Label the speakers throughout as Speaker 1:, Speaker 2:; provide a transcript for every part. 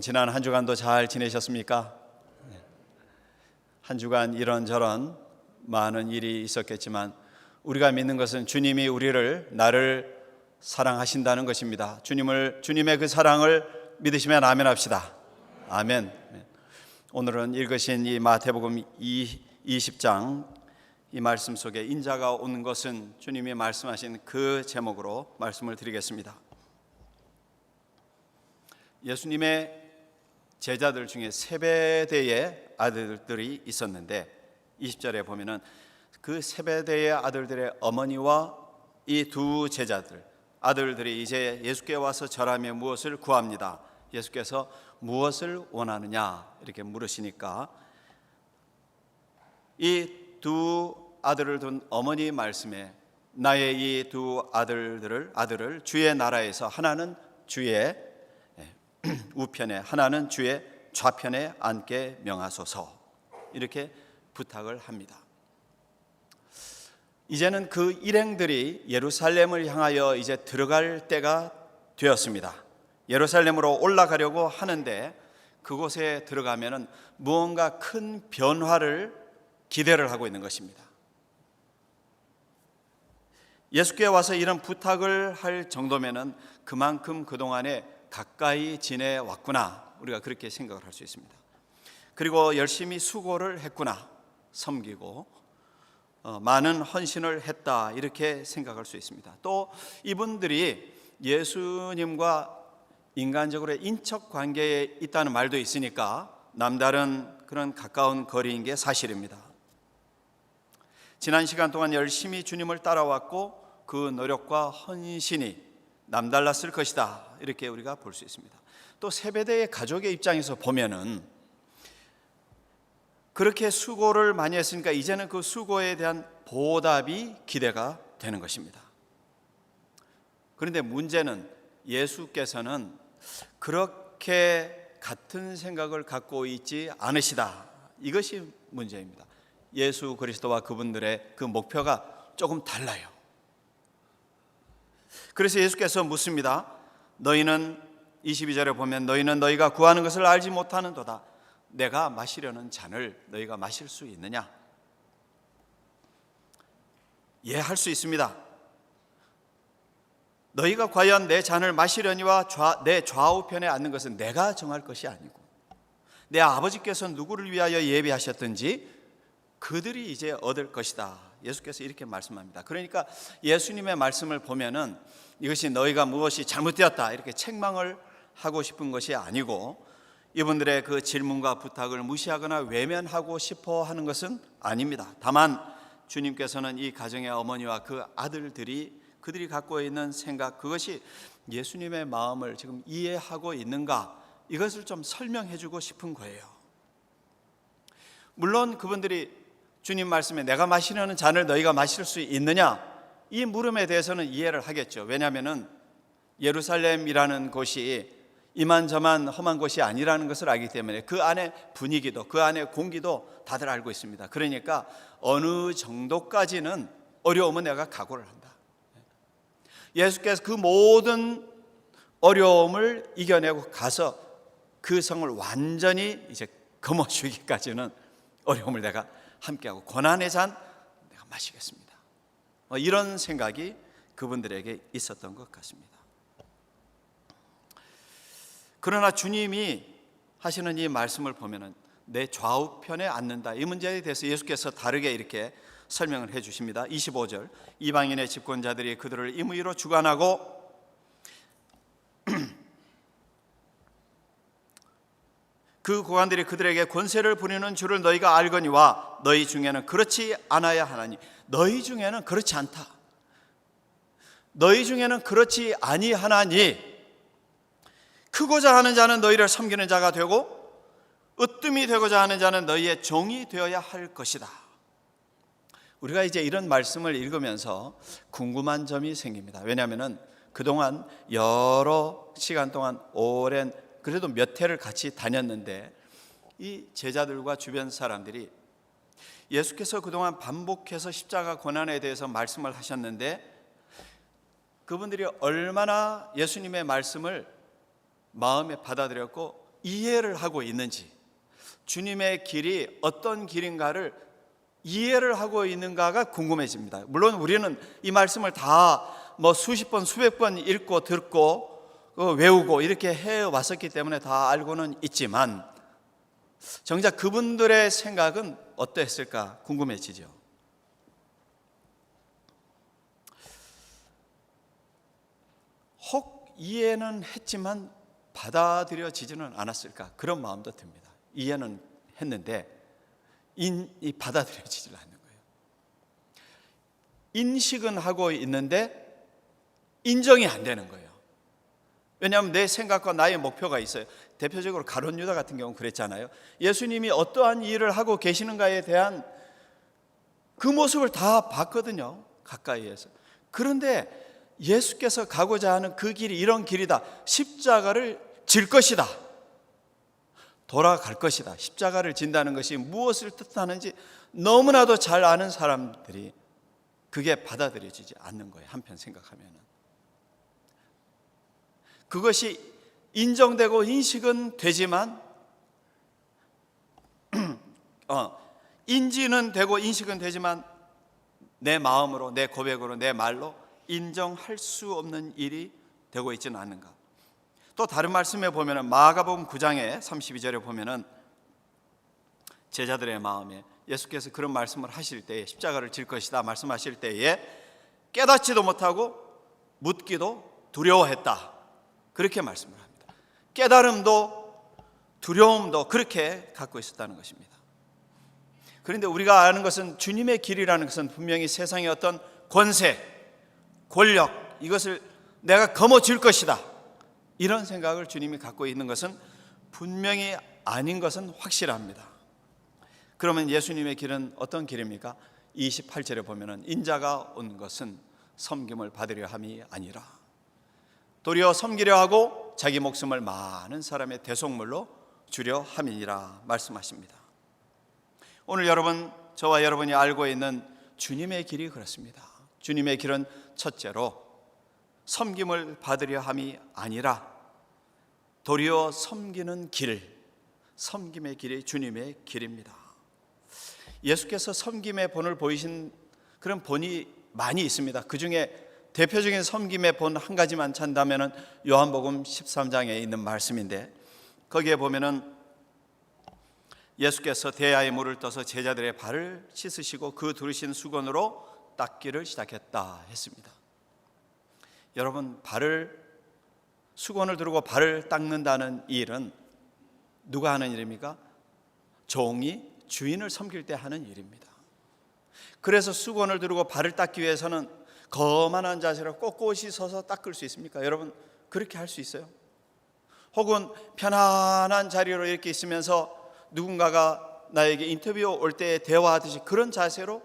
Speaker 1: 지난 한 주간도 잘 지내셨습니까? 한 주간 이런저런 많은 일이 있었겠지만 우리가 믿는 것은 주님이 나를 사랑하신다는 것입니다. 주님의 그 사랑을 믿으시면 아멘 합시다. 아멘. 오늘은 읽으신 이 마태복음 20장 이 말씀 속에 인자가 오는 것은 주님이 말씀하신 그 제목으로 말씀을 드리겠습니다. 예수님의 제자들 중에 세베대의 아들들이 있었는데 20절에 보면은 그 세베대의 아들들의 어머니와 이 두 아들들이 이제 예수께 와서 절하며 무엇을 구합니다. 예수께서 무엇을 원하느냐 이렇게 물으시니까 이 두 아들을 둔 어머니 말씀에 나의 이 두 아들을 주의 나라에서 하나는 주의 우편에 하나는 주의 좌편에 앉게 명하소서 이렇게 부탁을 합니다. 이제는 그 일행들이 예루살렘을 향하여 이제 들어갈 때가 되었습니다. 예루살렘으로 올라가려고 하는데 그곳에 들어가면은 무언가 큰 변화를 기대를 하고 있는 것입니다. 예수께 와서 이런 부탁을 할 정도면은 그만큼 그동안에 가까이 지내왔구나 우리가 그렇게 생각을 할 수 있습니다. 그리고 열심히 수고를 했구나, 섬기고 많은 헌신을 했다 이렇게 생각할 수 있습니다. 또 이분들이 예수님과 인간적으로 인척 관계에 있다는 말도 있으니까 남다른 그런 가까운 거리인 게 사실입니다. 지난 시간 동안 열심히 주님을 따라왔고 그 노력과 헌신이 남달랐을 것이다 이렇게 우리가 볼 수 있습니다. 또 세베대의 가족의 입장에서 보면은 그렇게 수고를 많이 했으니까 이제는 그 수고에 대한 보답이 기대가 되는 것입니다. 그런데 문제는 예수께서는 그렇게 같은 생각을 갖고 있지 않으시다. 이것이 문제입니다. 예수 그리스도와 그분들의 그 목표가 조금 달라요. 그래서 예수께서 묻습니다. 너희는 22절에 보면 너희는 너희가 구하는 것을 알지 못하는도다. 내가 마시려는 잔을 너희가 마실 수 있느냐? 예, 할 수 있습니다. 너희가 과연 내 잔을 마시려니와 내 좌우편에 앉는 것은 내가 정할 것이 아니고 내 아버지께서 누구를 위하여 예비하셨든지 그들이 이제 얻을 것이다. 예수께서 이렇게 말씀합니다. 그러니까 예수님의 말씀을 보면은 이것이 너희가 무엇이 잘못되었다 이렇게 책망을 하고 싶은 것이 아니고 이분들의 그 질문과 부탁을 무시하거나 외면하고 싶어 하는 것은 아닙니다. 다만 주님께서는 이 가정의 어머니와 그 그들이 갖고 있는 생각, 그것이 예수님의 마음을 지금 이해하고 있는가 이것을 좀 설명해 주고 싶은 거예요. 물론 그분들이 주님 말씀에 내가 마시려는 잔을 너희가 마실 수 있느냐 이 물음에 대해서는 이해를 하겠죠. 왜냐하면 예루살렘이라는 곳이 이만저만 험한 곳이 아니라는 것을 알기 때문에 그 안에 분위기도 그 안에 공기도 다들 알고 있습니다. 그러니까 어느 정도까지는 어려움은 내가 각오를 한다. 예수께서 그 모든 어려움을 이겨내고 가서 그 성을 완전히 이제 거머쥐기까지는 어려움을 내가 함께하고 고난의 잔 내가 마시겠습니다. 이런 생각이 그분들에게 있었던 것 같습니다. 그러나 주님이 하시는 이 말씀을 보면은 내 좌우편에 앉는다 이 문제에 대해서 예수께서 다르게 이렇게 설명을 해 주십니다. 25절 이방인의 집권자들이 그들을 임의로 주관하고 그 고관들이 그들에게 권세를 부리는 줄을 너희가 알거니와 너희 중에는 그렇지 않아야 하나니 너희 중에는 그렇지 않다. 너희 중에는 그렇지 아니하나니 크고자 하는 자는 너희를 섬기는 자가 되고 으뜸이 되고자 하는 자는 너희의 종이 되어야 할 것이다. 우리가 이제 이런 말씀을 읽으면서 궁금한 점이 생깁니다. 왜냐하면 그동안 여러 시간 동안 오랜 그래도 몇 해를 같이 다녔는데 이 제자들과 주변 사람들이 예수께서 그동안 반복해서 십자가 고난에 대해서 말씀을 하셨는데 그분들이 얼마나 예수님의 말씀을 마음에 받아들였고 이해를 하고 있는지, 주님의 길이 어떤 길인가를 이해를 하고 있는가가 궁금해집니다. 물론 우리는 이 말씀을 다 수십 번 수백 번 읽고 듣고 외우고 이렇게 해왔었기 때문에 다 알고는 있지만 정작 그분들의 생각은 어땠을까 궁금해지죠. 혹 이해는 했지만 받아들여지지는 않았을까 그런 마음도 듭니다. 이해는 했는데 받아들여지질 않는 거예요. 인식은 하고 있는데 인정이 안 되는 거예요. 왜냐하면 내 생각과 나의 목표가 있어요. 대표적으로 가룟 유다 같은 경우는 그랬잖아요. 예수님이 어떠한 일을 하고 계시는가에 대한 그 모습을 다 봤거든요, 가까이에서. 그런데 예수께서 가고자 하는 그 길이 이런 길이다, 십자가를 질 것이다, 돌아갈 것이다, 십자가를 진다는 것이 무엇을 뜻하는지 너무나도 잘 아는 사람들이 그게 받아들여지지 않는 거예요. 한편 생각하면 그것이 인정되고 인식은 되지만 인지는 되고 인식은 되지만 내 마음으로, 내 고백으로, 내 말로 인정할 수 없는 일이 되고 있지는 않는가. 또 다른 말씀에 보면은 마가복음 9장에 32절에 보면은 제자들의 마음에 예수께서 그런 말씀을 하실 때에, 십자가를 질 것이다 말씀하실 때에 깨닫지도 못하고 묻기도 두려워했다, 그렇게 말씀을 합니다. 깨달음도 두려움도 그렇게 갖고 있었다는 것입니다. 그런데 우리가 아는 것은 주님의 길이라는 것은 분명히 세상의 어떤 권세, 권력, 이것을 내가 거머쥘 것이다, 이런 생각을 주님이 갖고 있는 것은 분명히 아닌 것은 확실합니다. 그러면 예수님의 길은 어떤 길입니까? 28절에 보면은 인자가 온 것은 섬김을 받으려 함이 아니라 도리어 섬기려 하고 자기 목숨을 많은 사람의 대속물로 주려 함이니라 말씀하십니다. 오늘 여러분, 저와 여러분이 알고 있는 주님의 길이 그렇습니다. 주님의 길은 첫째로 섬김을 받으려 함이 아니라 도리어 섬기는 길, 섬김의 길이 주님의 길입니다. 예수께서 섬김의 본을 보이신 그런 본이 많이 있습니다. 그 중에 대표적인 섬김의 본 한 가지만 찾는다면 요한복음 13장에 있는 말씀인데, 거기에 보면은 예수께서 대야에 물을 떠서 제자들의 발을 씻으시고 그 두르신 수건으로 닦기를 시작했다 했습니다. 여러분, 수건을 두르고 발을 닦는다는 일은 누가 하는 일입니까? 종이 주인을 섬길 때 하는 일입니다. 그래서 수건을 두르고 발을 닦기 위해서는 거만한 자세로 꼿꼿이 서서 닦을 수 있습니까? 여러분, 그렇게 할 수 있어요? 혹은 편안한 자리로 이렇게 있으면서 누군가가 나에게 인터뷰 올 때 대화하듯이 그런 자세로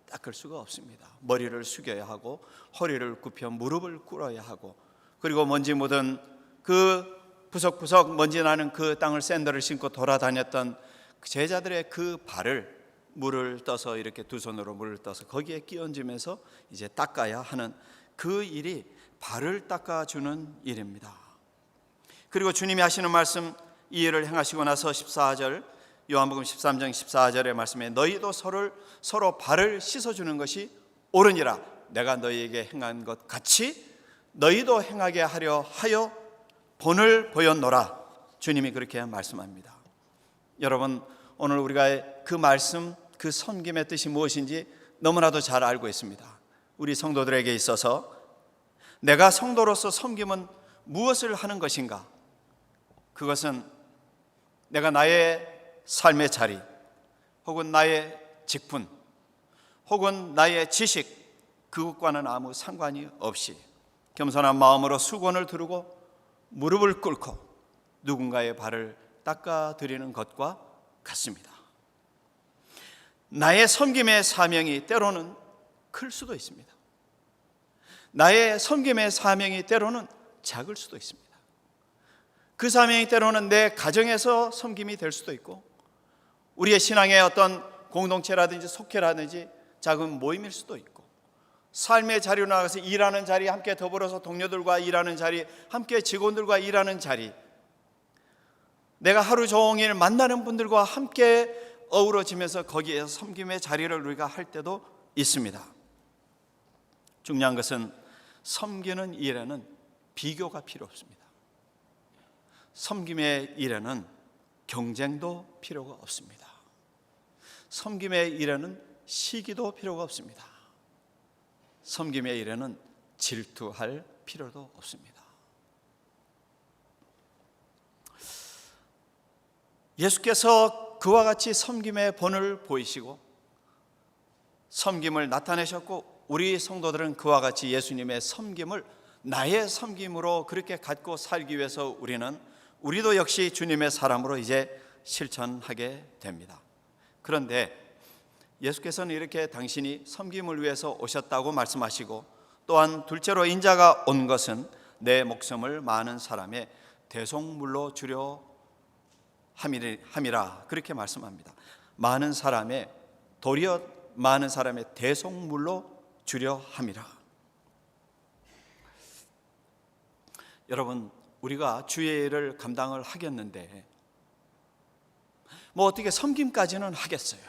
Speaker 1: 닦을 수가 없습니다. 머리를 숙여야 하고 허리를 굽혀 무릎을 꿇어야 하고, 그리고 먼지 묻은 그 부석부석 먼지 나는 그 땅을 샌들을 신고 돌아다녔던 제자들의 그 발을 물을 떠서 이렇게 두 손으로 물을 떠서 거기에 끼얹으면서 이제 닦아야 하는 그 일이 발을 닦아주는 일입니다. 그리고 주님이 하시는 말씀, 이 일을 행하시고 나서 14절, 요한복음 13장 14절의 말씀에 너희도 서로 발을 씻어주는 것이 옳으니라, 내가 너희에게 행한 것 같이 너희도 행하게 하려 하여 본을 보였노라, 주님이 그렇게 말씀합니다. 여러분, 오늘 우리가 그 말씀, 그 섬김의 뜻이 무엇인지 너무나도 잘 알고 있습니다. 우리 성도들에게 있어서 내가 성도로서 섬김은 무엇을 하는 것인가? 그것은 내가 나의 삶의 자리, 혹은 나의 직분, 혹은 나의 지식, 그것과는 아무 상관이 없이 겸손한 마음으로 수건을 두르고 무릎을 꿇고 누군가의 발을 닦아드리는 것과 같습니다. 나의 섬김의 사명이 때로는 클 수도 있습니다. 나의 섬김의 사명이 때로는 작을 수도 있습니다. 그 사명이 때로는 내 가정에서 섬김이 될 수도 있고, 우리의 신앙의 어떤 공동체라든지 속회라든지 작은 모임일 수도 있고, 삶의 자리로 나가서 일하는 자리, 함께 더불어서 동료들과 일하는 자리, 함께 직원들과 일하는 자리, 내가 하루 종일 만나는 분들과 함께 어우러지면서 거기에서 섬김의 자리를 우리가 할 때도 있습니다. 중요한 것은 섬기는 일에는 비교가 필요 없습니다. 섬김의 일에는 경쟁도 필요가 없습니다. 섬김의 일에는 시기도 필요가 없습니다. 섬김의 일에는 질투할 필요도 없습니다. 예수께서 그와 같이 섬김의 본을 보이시고 섬김을 나타내셨고, 우리 성도들은 그와 같이 예수님의 섬김을 나의 섬김으로 그렇게 갖고 살기 위해서 우리도 역시 주님의 사람으로 이제 실천하게 됩니다. 그런데 예수께서는 이렇게 당신이 섬김을 위해서 오셨다고 말씀하시고, 또한 둘째로 인자가 온 것은 내 목숨을 많은 사람의 대속물로 주려 함이라 그렇게 말씀합니다. 도리어 많은 사람의 대속물로 주려 함이라. 여러분, 우리가 주의 일을 감당을 하겠는데 어떻게 섬김까지는 하겠어요.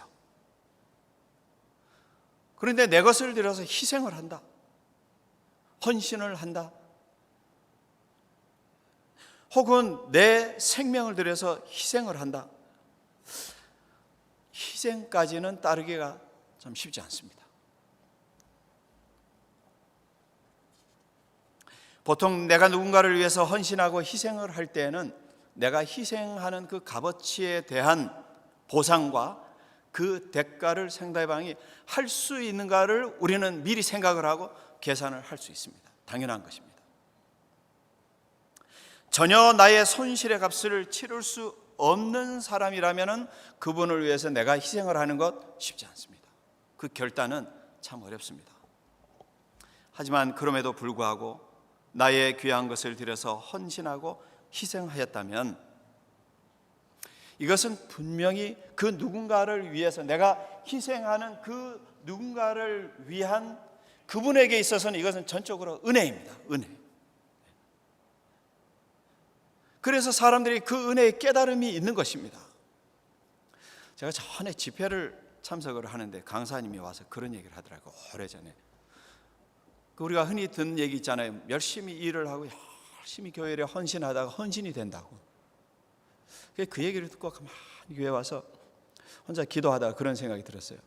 Speaker 1: 그런데 내 것을 들여서 희생을 한다, 헌신을 한다, 혹은 내 생명을 들여서 희생을 한다, 희생까지는 따르기가 참 쉽지 않습니다. 보통 내가 누군가를 위해서 헌신하고 희생을 할 때에는 내가 희생하는 그 값어치에 대한 보상과 그 대가를 상대방이 할 수 있는가를 우리는 미리 생각을 하고 계산을 할 수 있습니다. 당연한 것입니다. 전혀 나의 손실의 값을 치를 수 없는 사람이라면 그분을 위해서 내가 희생을 하는 것 쉽지 않습니다. 그 결단은 참 어렵습니다. 하지만 그럼에도 불구하고 나의 귀한 것을 들여서 헌신하고 희생하였다면 이것은 분명히 그 누군가를 위해서, 내가 희생하는 그 누군가를 위한 그분에게 있어서는 이것은 전적으로 은혜입니다. 은혜. 그래서 사람들이 그 은혜의 깨달음이 있는 것입니다. 제가 전에 집회를 참석을 하는데 강사님이 와서 그런 얘기를 하더라고요. 오래전에 우리가 흔히 듣는 얘기 있잖아요. 열심히 일을 하고 열심히 교회에 헌신하다가 헌신이 된다고. 그 얘기를 듣고 가만히 교회 와서 혼자 기도하다가 그런 생각이 들었어요.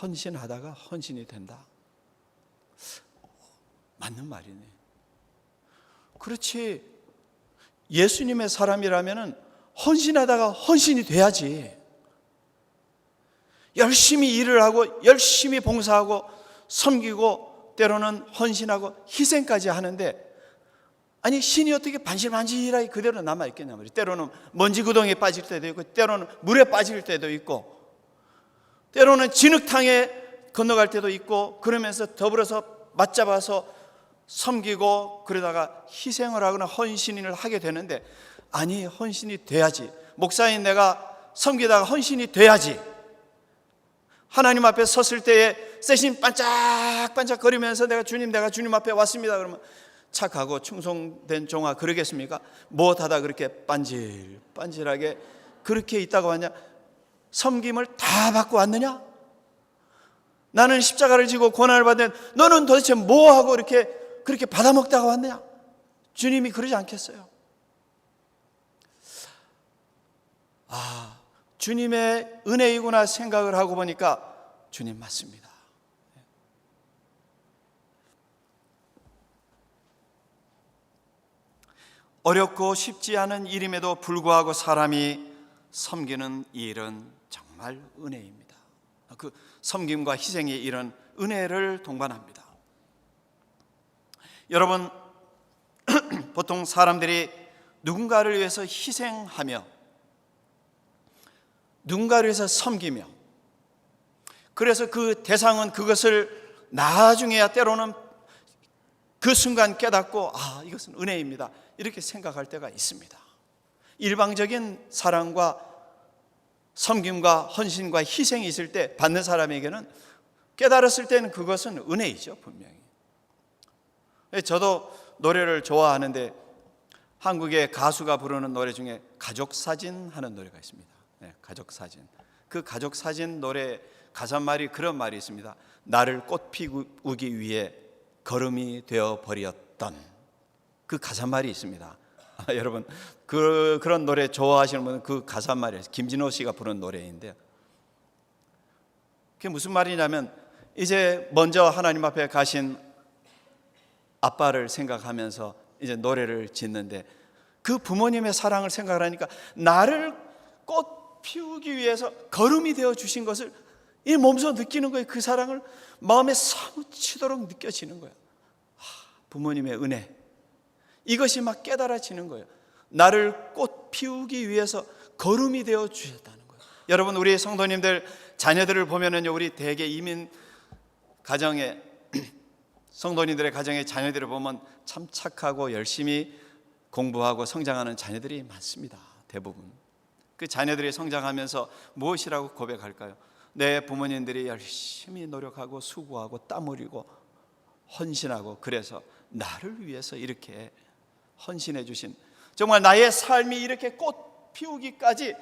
Speaker 1: 헌신하다가 헌신이 된다. 맞는 말이네. 그렇지, 예수님의 사람이라면 헌신하다가 헌신이 돼야지. 열심히 일을 하고 열심히 봉사하고 섬기고 때로는 헌신하고 희생까지 하는데, 아니 신이 어떻게 반질반질하게 그대로 남아있겠냐 말이에요. 때로는 먼지 구덩이에 빠질 때도 있고, 때로는 물에 빠질 때도 있고, 때로는 진흙탕에 건너갈 때도 있고, 그러면서 더불어서 맞잡아서 섬기고 그러다가 희생을 하거나 헌신을 하게 되는데, 아니 헌신이 돼야지. 목사인 내가 섬기다가 헌신이 돼야지. 하나님 앞에 섰을 때에 세신 반짝반짝 거리면서 내가 주님 앞에 왔습니다 그러면 착하고 충성된 종아 그러겠습니까? 무엇하다 그렇게 반질반질하게 그렇게 있다가 왔냐? 섬김을 다 받고 왔느냐? 나는 십자가를 지고 고난을 받는데 너는 도대체 뭐하고 그렇게 받아먹다가 왔느냐? 주님이 그러지 않겠어요? 주님의 은혜이구나 생각을 하고 보니까 주님 맞습니다. 어렵고 쉽지 않은 일임에도 불구하고 사람이 섬기는 일은 정말 은혜입니다. 그 섬김과 희생의 일은 은혜를 동반합니다. 여러분, 보통 사람들이 누군가를 위해서 희생하며 누군가를 위해서 섬기며, 그래서 그 대상은 그것을 나중에야 때로는 그 순간 깨닫고 이것은 은혜입니다 이렇게 생각할 때가 있습니다. 일방적인 사랑과 섬김과 헌신과 희생이 있을 때 받는 사람에게는 깨달았을 때는 그것은 은혜이죠, 분명히. 저도 노래를 좋아하는데 한국의 가수가 부르는 노래 중에 가족사진 하는 노래가 있습니다. 가족사진. 그 가족사진 노래 가사말이 그런 말이 있습니다. 나를 꽃 피우기 위해 거름이 되어 버렸던, 그 가사말이 있습니다. 여러분 그런 노래 좋아하시는 분은 그 가사말이에요. 김진호 씨가 부른 노래인데요. 그게 무슨 말이냐면, 이제 먼저 하나님 앞에 가신 아빠를 생각하면서 이제 노래를 짓는데, 그 부모님의 사랑을 생각하니까 나를 꽃 피우기 위해서 거름이 되어 주신 것을 이 몸소 느끼는 거예요. 그 사랑을 마음에 사무치도록 느껴지는 거예요. 부모님의 은혜, 이것이 막 깨달아지는 거예요. 나를 꽃 피우기 위해서 거름이 되어 주셨다는 거예요. 여러분, 우리 성도님들 자녀들을 보면은요, 우리 대개 이민 가정에 성도님들의 가정의 자녀들을 보면 참 착하고 열심히 공부하고 성장하는 자녀들이 많습니다. 대부분 그 자녀들이 성장하면서 무엇이라고 고백할까요? 내 부모님들이 열심히 노력하고 수고하고 땀 흘리고 헌신하고, 그래서 나를 위해서 이렇게 헌신해 주신, 정말 나의 삶이 이렇게 꽃 피우기까지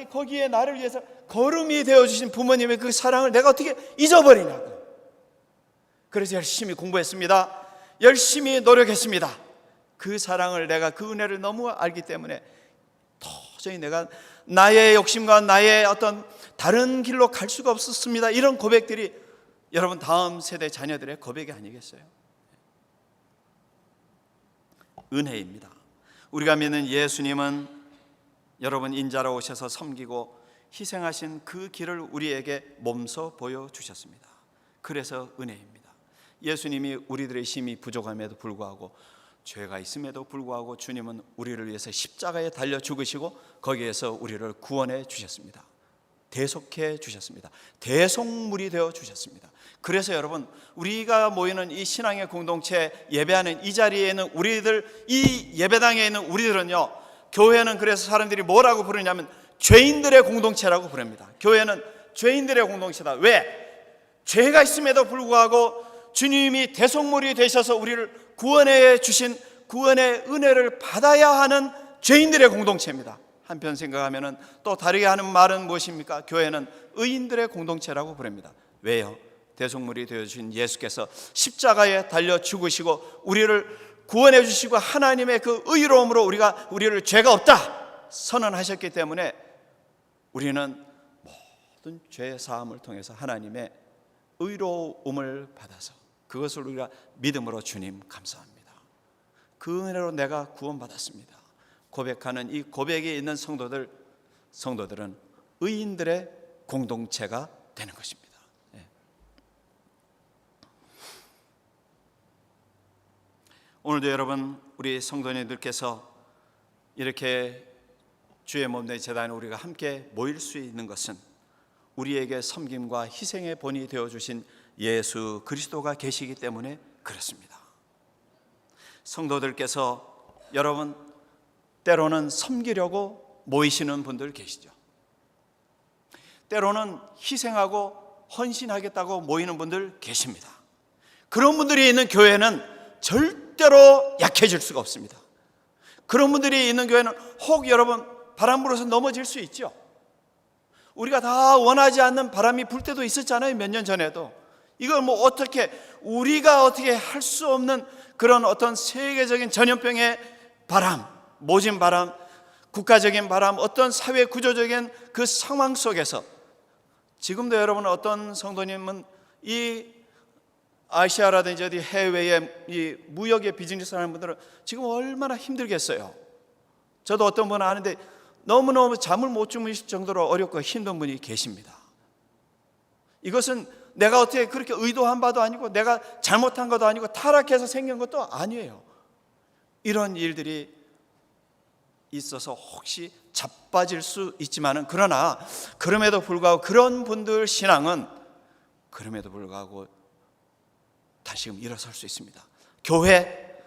Speaker 1: 거기에 나를 위해서 거름이 되어 주신 부모님의 그 사랑을 내가 어떻게 잊어버리냐고. 그래서 열심히 공부했습니다. 열심히 노력했습니다. 그 사랑을, 내가 그 은혜를 너무 알기 때문에 도저히 내가 나의 욕심과 나의 어떤 다른 길로 갈 수가 없었습니다. 이런 고백들이 여러분 다음 세대 자녀들의 고백이 아니겠어요? 은혜입니다. 우리가 믿는 예수님은 여러분 인자로 오셔서 섬기고 희생하신 그 길을 우리에게 몸소 보여주셨습니다. 그래서 은혜입니다. 예수님이 우리들의 힘이 부족함에도 불구하고, 죄가 있음에도 불구하고 주님은 우리를 위해서 십자가에 달려 죽으시고 거기에서 우리를 구원해 주셨습니다. 대속해 주셨습니다. 대속물이 되어 주셨습니다. 그래서 여러분, 우리가 모이는 이 신앙의 공동체 예배하는 이 자리에 있는 우리들, 이 예배당에 있는 우리들은요, 교회는 그래서 사람들이 뭐라고 부르냐면 죄인들의 공동체라고 부릅니다. 교회는 죄인들의 공동체다. 왜? 죄가 있음에도 불구하고 주님이 대속물이 되셔서 우리를 구원해 주신 구원의 은혜를 받아야 하는 죄인들의 공동체입니다. 한편 생각하면 또 다르게 하는 말은 무엇입니까? 교회는 의인들의 공동체라고 부릅니다. 왜요? 대속물이 되어주신 예수께서 십자가에 달려 죽으시고 우리를 구원해 주시고 하나님의 그 의로움으로 우리를 죄가 없다 선언하셨기 때문에 우리는 모든 죄 사함을 통해서 하나님의 의로움을 받아서 그것을 우리가 믿음으로 주님 감사합니다. 그 은혜로 내가 구원받았습니다. 고백하는 이 고백에 있는 성도들은 의인들의 공동체가 되는 것입니다. 오늘도 여러분, 우리 성도님들께서 이렇게 주의 몸 된 제단에 우리가 함께 모일 수 있는 것은 우리에게 섬김과 희생의 본이 되어주신 예수 그리스도가 계시기 때문에 그렇습니다. 성도들께서 여러분, 때로는 섬기려고 모이시는 분들 계시죠. 때로는 희생하고 헌신하겠다고 모이는 분들 계십니다. 그런 분들이 있는 교회는 절대로 약해질 수가 없습니다. 그런 분들이 있는 교회는 혹 여러분 바람 불어서 넘어질 수 있죠. 우리가 다 원하지 않는 바람이 불 때도 있었잖아요. 몇 년 전에도. 이걸 우리가 어떻게 할 수 없는 그런 어떤 세계적인 전염병의 바람, 모진 바람, 국가적인 바람, 어떤 사회 구조적인 그 상황 속에서 지금도 여러분 어떤 성도님은 이 아시아라든지 어디 해외에 이 무역의 비즈니스 하는 분들은 지금 얼마나 힘들겠어요. 저도 어떤 분은 아는데 너무너무 잠을 못 주무실 정도로 어렵고 힘든 분이 계십니다. 이것은 내가 어떻게 그렇게 의도한 바도 아니고 내가 잘못한 것도 아니고 타락해서 생긴 것도 아니에요. 이런 일들이 있어서 혹시 자빠질 수 있지만은, 그러나 그럼에도 불구하고 그런 분들 신앙은 그럼에도 불구하고 다시금 일어설 수 있습니다. 교회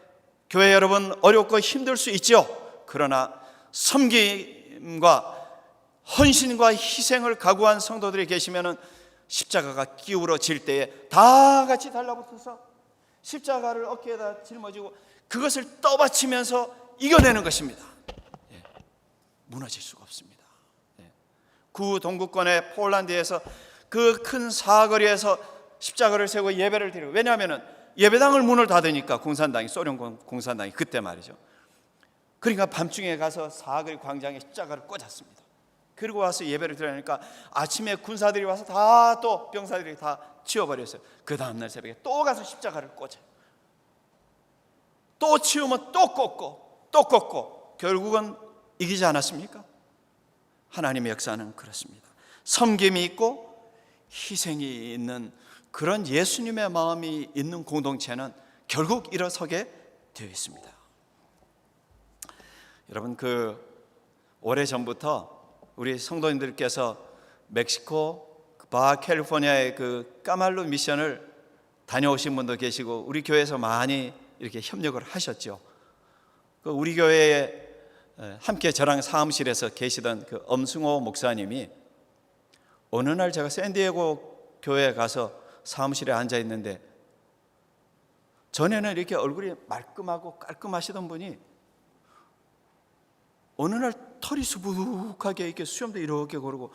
Speaker 1: 여러분 어렵고 힘들 수 있죠. 그러나 섬김과 헌신과 희생을 각오한 성도들이 계시면은 십자가가 기울어질 때에 다 같이 달라붙어서 십자가를 어깨에다 짊어지고 그것을 떠받치면서 이겨내는 것입니다. 무너질 수가 없습니다. 구동구권의 폴란드에서 그 큰 사거리에서 십자가를 세우고 예배를 드리고, 왜냐하면 예배당을 문을 닫으니까 공산당이, 소련 공산당이 그때 말이죠. 그러니까 밤중에 가서 사거리 광장에 십자가를 꽂았습니다. 그리고 와서 예배를 드리니까 아침에 군사들이 와서 다, 또 병사들이 다 치워버렸어요. 그 다음날 새벽에 또 가서 십자가를 꽂아요. 또 치우면 또 꽂고 또 꽂고, 결국은 이기지 않았습니까? 하나님의 역사는 그렇습니다. 섬김이 있고 희생이 있는 그런 예수님의 마음이 있는 공동체는 결국 일어서게 되어 있습니다. 여러분, 오래전부터 우리 성도님들께서 멕시코 바캘리포니아의 그 까말루 미션을 다녀오신 분도 계시고, 우리 교회에서 많이 이렇게 협력을 하셨죠. 우리 교회에 함께 저랑 사무실에서 계시던 그 엄승호 목사님이 어느 날 제가 샌디에고 교회에 가서 사무실에 앉아 있는데, 전에는 이렇게 얼굴이 말끔하고 깔끔하시던 분이 어느 날 털이 수북하게 이렇게 수염도 이렇게 고르고,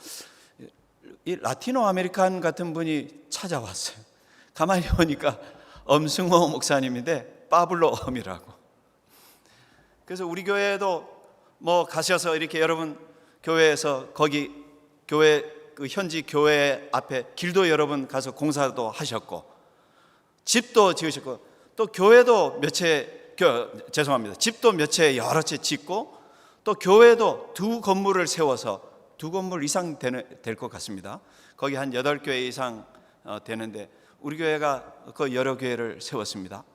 Speaker 1: 이 라티노 아메리칸 같은 분이 찾아왔어요. 가만히 보니까 엄승호 목사님인데 파블로 엄이라고. 그래서 우리 교회에도 뭐 가셔서 이렇게 여러분 교회에서 거기 교회 그 현지 교회 앞에 길도 여러분 가서 공사도 하셨고, 집도 지으셨고, 또 교회도 집도 몇 채 여러 채 짓고, 또 교회도 2건물을 세워서 2건물 이상 될 것 같습니다. 거기 한 8교회 이상 되는데, 우리 교회가 그 여러 교회를 세웠습니다.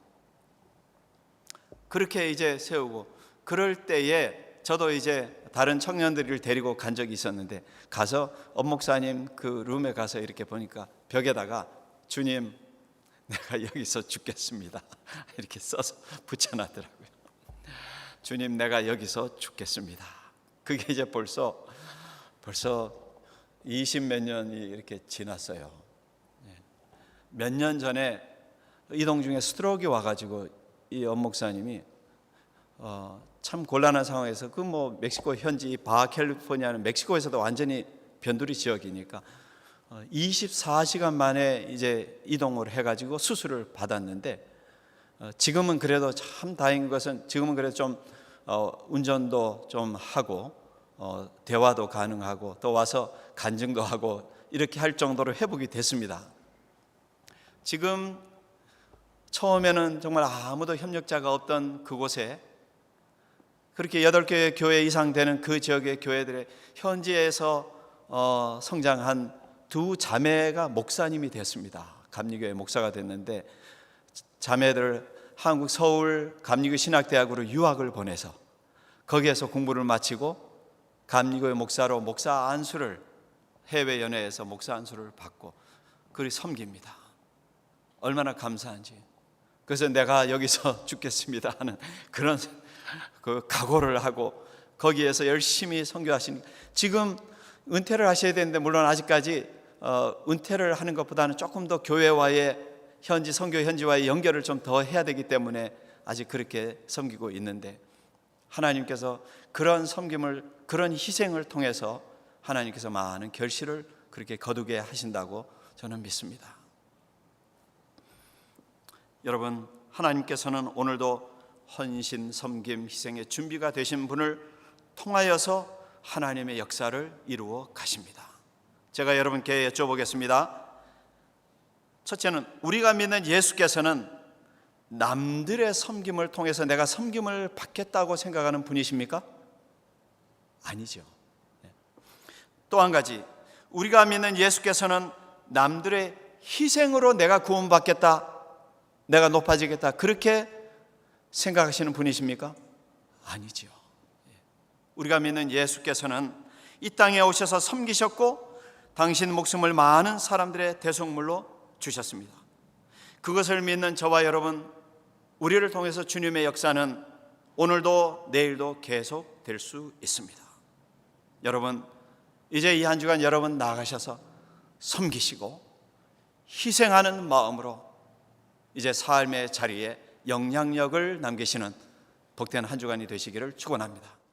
Speaker 1: 그렇게 이제 세우고, 그럴 때에 저도 이제 다른 청년들을 데리고 간 적이 있었는데, 가서 엄 목사님 그 룸에 가서 이렇게 보니까 벽에다가 주님, 내가 여기서 죽겠습니다 이렇게 써서 붙여놨더라고요. 주님, 내가 여기서 죽겠습니다. 그게 이제 벌써 20몇 년이 이렇게 지났어요. 몇 년 전에 이동 중에 스트로크가 와가지고 이 엄 목사님이 참 곤란한 상황에서 멕시코 현지 바캘리포니아는 멕시코에서도 완전히 변두리 지역이니까 24시간 만에 이제 이동을 해가지고 수술을 받았는데, 지금은 그래도 참 다행인 것은 지금은 그래도 좀 운전도 좀 하고 대화도 가능하고 또 와서 간증도 하고 이렇게 할 정도로 회복이 됐습니다. 지금 처음에는 정말 아무도 협력자가 없던 그곳에 그렇게 8개 교회 이상 되는 그 지역의 교회들의 현지에서 성장한 2 자매가 목사님이 됐습니다. 감리교회 목사가 됐는데, 자매들 한국 서울 감리교 신학대학으로 유학을 보내서 거기에서 공부를 마치고 감리교회 목사로 목사 안수를, 해외 연회에서 목사 안수를 받고 그리 섬깁니다. 얼마나 감사한지. 그래서 내가 여기서 죽겠습니다 하는 그런 그 각오를 하고 거기에서 열심히 선교하시는, 지금 은퇴를 하셔야 되는데, 물론 아직까지 은퇴를 하는 것보다는 조금 더 교회와의 현지 선교 현지와의 연결을 좀 더 해야 되기 때문에 아직 그렇게 섬기고 있는데, 하나님께서 그런 섬김을, 그런 희생을 통해서 하나님께서 많은 결실을 그렇게 거두게 하신다고 저는 믿습니다. 여러분, 하나님께서는 오늘도 헌신, 섬김, 희생의 준비가 되신 분을 통하여서 하나님의 역사를 이루어 가십니다. 제가 여러분께 여쭤보겠습니다. 첫째는, 우리가 믿는 예수께서는 남들의 섬김을 통해서 내가 섬김을 받겠다고 생각하는 분이십니까? 아니죠. 또 한 가지, 우리가 믿는 예수께서는 남들의 희생으로 내가 구원받겠다, 내가 높아지겠다, 그렇게 생각하시는 분이십니까? 아니죠. 우리가 믿는 예수께서는 이 땅에 오셔서 섬기셨고 당신 목숨을 많은 사람들의 대속물로 주셨습니다. 그것을 믿는 저와 여러분, 우리를 통해서 주님의 역사는 오늘도 내일도 계속될 수 있습니다. 여러분, 이제 이 한 주간 여러분 나가셔서 섬기시고 희생하는 마음으로 이제 삶의 자리에 영향력을 남기시는 복된 한 주간이 되시기를 축원합니다.